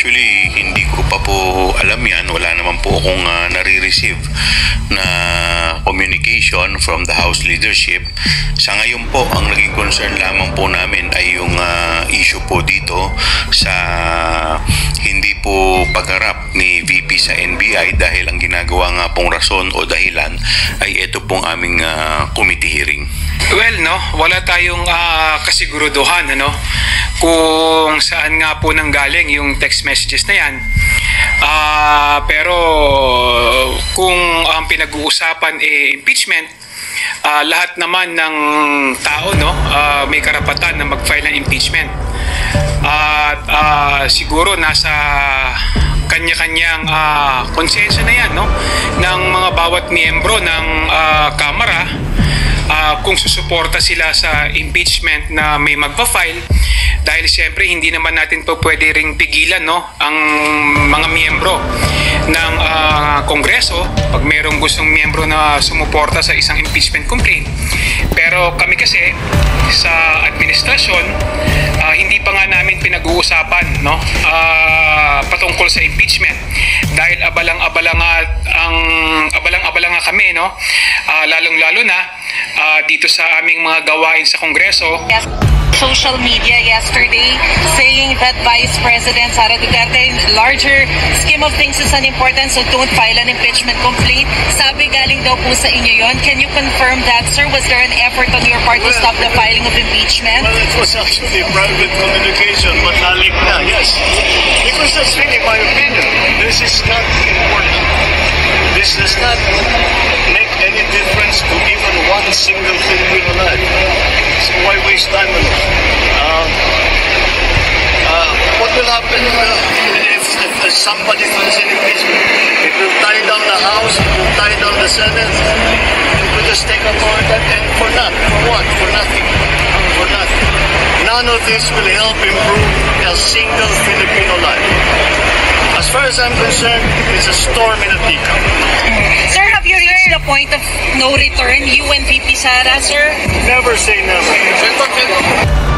Actually, hindi ko pa po alam yan. Wala naman po akong nare-receive na communication from the House leadership. Sa ngayon po, ang naging concern lamang po namin ay yung issue po dito sa hindi po pagharap ni VP sa NBI dahil ang ginagawa nga pong rason o dahilan ay ito pong aming committee hearing. Well, no, wala tayong kasiguruduhan, kung saan nga po nanggaling yung text messages na yan. Pero kung ang pinag-uusapan impeachment, lahat naman ng tao may karapatan na mag-file ng impeachment. At siguro nasa kanya-kanyang konsensya na yan ng mga bawat miyembro ng Kamara kung susuporta sila sa impeachment na may magpa-file, dahil siyempre hindi naman natin po pwede ring pigilan ang mga miyembro ng Kongreso pag mayroong gustong miyembro na sumuporta sa isang impeachment complaint. Pero kami kasi sa administrasyon, hindi pa nga namin pinag-uusapan patungkol sa impeachment dahil abalang-abala nga kami lalong-lalo na dito sa aming mga gawain sa Kongreso. Social media yesterday saying that Vice President Sara Duterte, in larger scheme of things, is unimportant, so don't file an impeachment complaint. Sabi galing daw po sa inyo yon. Can you confirm that, sir? Was there an effort on your part to stop the filing of impeachment? Well, it was actually private communication, but nalik na, yes. Because that's really my opinion. This is not important. This does not make any difference to even one single Filipino life. So why waste time on it? What will happen if somebody files an impeachment? It will tie down the House, it will tie down the Senate, it will just take up all that, and for nothing. For what? For nothing. For nothing. None of this will help improve a single Filipino life. As far as I'm concerned, it's a storm in a teacup. Sir, have you reached the point of no return, you and VP Sara, sir? Never say never.